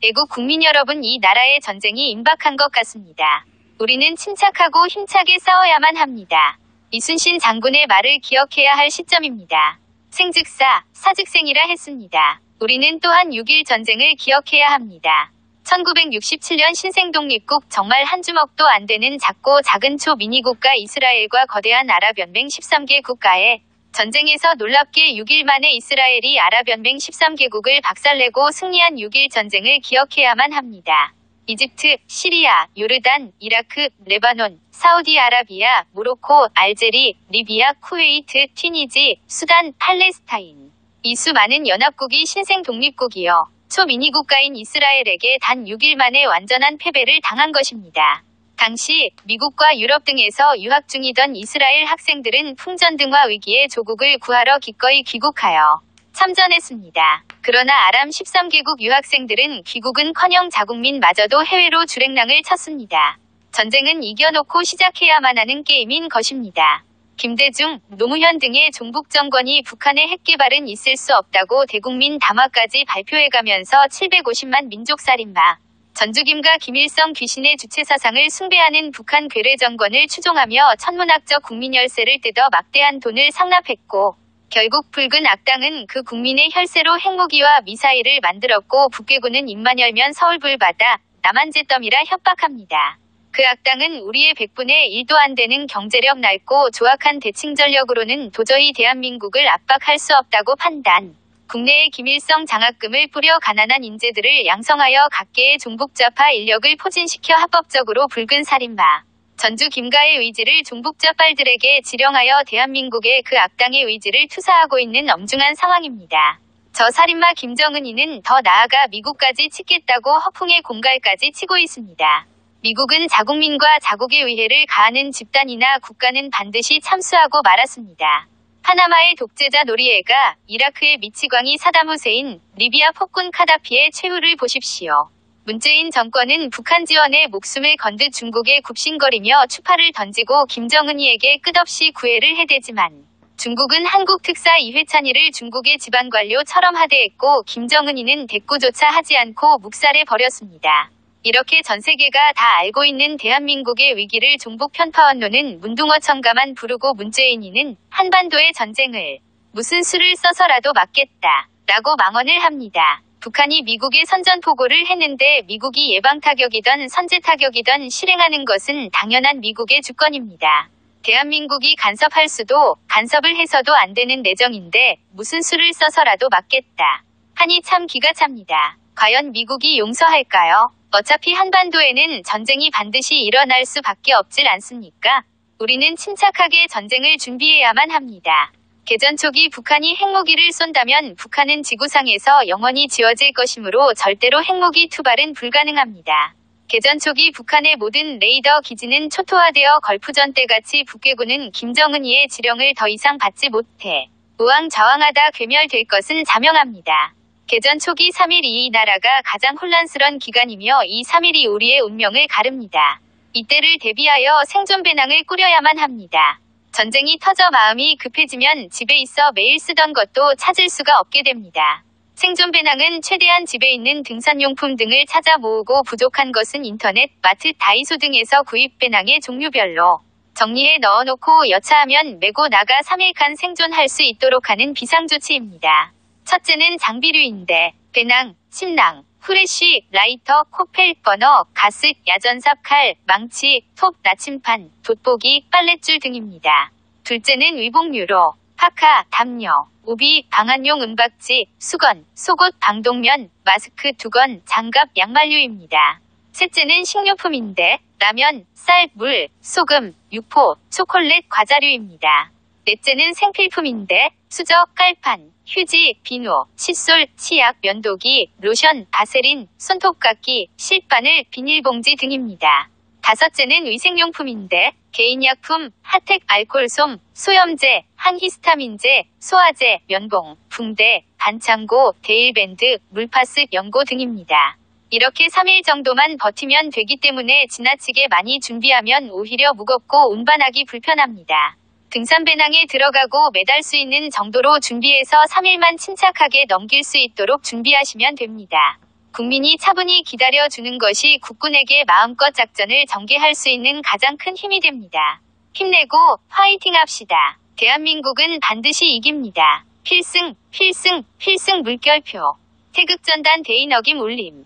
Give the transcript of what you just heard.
애국 국민 여러분, 이 나라의 전쟁이 임박한 것 같습니다. 우리는 침착하고 힘차게 싸워야만 합니다. 이순신 장군의 말을 기억해야 할 시점입니다. 생즉사, 사즉생이라 했습니다. 우리는 또한 6.1 전쟁을 기억해야 합니다. 1967년 신생독립국, 정말 한 주먹도 안 되는 작고 작은 초미니국가 이스라엘과 거대한 아랍연맹 13개 국가의 전쟁에서 놀랍게 6일 만에 이스라엘이 아랍연맹 13개국을 박살내고 승리한 6.1 전쟁을 기억해야만 합니다. 이집트, 시리아, 요르단, 이라크, 레바논, 사우디아라비아, 모로코, 알제리, 리비아, 쿠웨이트, 튀니지, 수단, 팔레스타인. 이 수많은 연합국이 신생독립국이요. 초미니국가인 이스라엘에게 단 6일 만에 완전한 패배를 당한 것입니다. 당시 미국과 유럽 등에서 유학 중이던 이스라엘 학생들은 풍전등화 위기에 조국을 구하러 기꺼이 귀국하여 참전했습니다. 그러나 아랍 13개국 유학생들은 귀국은커녕 자국민마저도 해외로 주랭랑을 쳤습니다. 전쟁은 이겨놓고 시작해야만 하는 게임인 것입니다. 김대중, 노무현 등의 종북 정권이 북한의 핵개발은 있을 수 없다고 대국민 담화까지 발표해가면서 750만 민족살인마, 전주김과 김일성 귀신의 주체사상을 숭배하는 북한 괴뢰 정권을 추종하며 천문학적 국민열세를 뜯어 막대한 돈을 상납했고, 결국 붉은 악당은 그 국민의 혈세로 핵무기와 미사일을 만들었고, 북괴군은 입만 열면 서울불바다, 남한재덤이라 협박합니다. 그 악당은 우리의 100분의 1도 안 되는 경제력 넓고 조악한 대칭 전력으로는 도저히 대한민국을 압박할 수 없다고 판단. 국내에 김일성 장학금을 뿌려 가난한 인재들을 양성하여 각계의 종북좌파 인력을 포진시켜 합법적으로 붉은 살인마, 전주 김가의 의지를 종북좌빨들에게 지령하여 대한민국의 그 악당의 의지를 투사하고 있는 엄중한 상황입니다. 저 살인마 김정은이는 더 나아가 미국까지 치겠다고 허풍의 공갈까지 치고 있습니다. 미국은 자국민과 자국의 위해를 가하는 집단이나 국가는 반드시 참수하고 말았습니다. 파나마의 독재자 노리에가, 이라크의 미치광이 사담 후세인, 리비아 폭군 카다피의 최후를 보십시오. 문재인 정권은 북한 지원에 목숨을 건듯 중국에 굽신거리며 추파를 던지고 김정은이에게 끝없이 구애를 해대지만, 중국은 한국 특사 이회찬이를 중국의 지방관료처럼 하대했고 김정은이는 대꾸조차 하지 않고 묵살해버렸습니다. 이렇게 전세계가 다 알고 있는 대한민국의 위기를 종북 편파 언론은 문둥어청가만 부르고 문재인이는 한반도의 전쟁을 무슨 수를 써서라도 막겠다 라고 망언을 합니다. 북한이 미국에 선전포고를 했는데 미국이 예방타격이든 선제타격이든 실행하는 것은 당연한 미국의 주권입니다. 대한민국이 간섭할 수도 간섭을 해서도 안 되는 내정인데 무슨 수를 써서라도 막겠다 하니 참 기가 찹니다. 과연 미국이 용서할까요? 어차피 한반도에는 전쟁이 반드시 일어날 수밖에 없질 않습니까? 우리는 침착하게 전쟁을 준비해야만 합니다. 개전 초기 북한이 핵무기를 쏜다면 북한은 지구상에서 영원히 지워질 것이므로 절대로 핵무기 투발은 불가능합니다. 개전 초기 북한의 모든 레이더 기지는 초토화되어 걸프전 때같이 북괴군은 김정은이의 지령을 더 이상 받지 못해 우왕좌왕하다 괴멸될 것은 자명합니다. 개전 초기 3.1이 이 나라가 가장 혼란스런 기간이며 이 3.1이 우리의 운명을 가릅니다. 이때를 대비하여 생존 배낭을 꾸려야만 합니다. 전쟁이 터져 마음이 급해지면 집에 있어 매일 쓰던 것도 찾을 수가 없게 됩니다. 생존 배낭은 최대한 집에 있는 등산용품 등을 찾아 모으고 부족한 것은 인터넷, 마트, 다이소 등에서 구입 배낭의 종류별로 정리해 넣어놓고 여차하면 메고 나가 3일간 생존할 수 있도록 하는 비상조치입니다. 첫째는 장비류인데 배낭, 침낭, 후레쉬, 라이터, 코펠, 버너, 가스, 야전삽, 칼, 망치, 톱, 나침판, 돋보기, 빨랫줄 등입니다. 둘째는 의복류로 파카, 담요, 우비, 방한용 은박지, 수건, 속옷, 방독면, 마스크, 두건, 장갑, 양말류입니다. 셋째는 식료품인데 라면, 쌀, 물, 소금, 육포, 초콜릿, 과자류입니다. 넷째는 생필품인데 수저, 깔판, 휴지, 비누, 칫솔, 치약, 면도기, 로션, 바세린, 손톱깎이, 실바늘, 비닐봉지 등입니다. 다섯째는 위생용품인데 개인약품, 핫텍, 알코올솜, 소염제, 항히스타민제, 소화제, 면봉, 붕대, 반창고, 데일밴드, 물파스, 연고 등입니다. 이렇게 3일 정도만 버티면 되기 때문에 지나치게 많이 준비하면 오히려 무겁고 운반하기 불편합니다. 등산 배낭에 들어가고 매달 수 있는 정도로 준비해서 3일만 침착하게 넘길 수 있도록 준비하시면 됩니다. 국민이 차분히 기다려주는 것이 국군에게 마음껏 작전을 전개할 수 있는 가장 큰 힘이 됩니다. 힘내고 화이팅 합시다. 대한민국은 반드시 이깁니다. 필승, 필승, 필승 물결표. 태극전단 대인 어김 울림.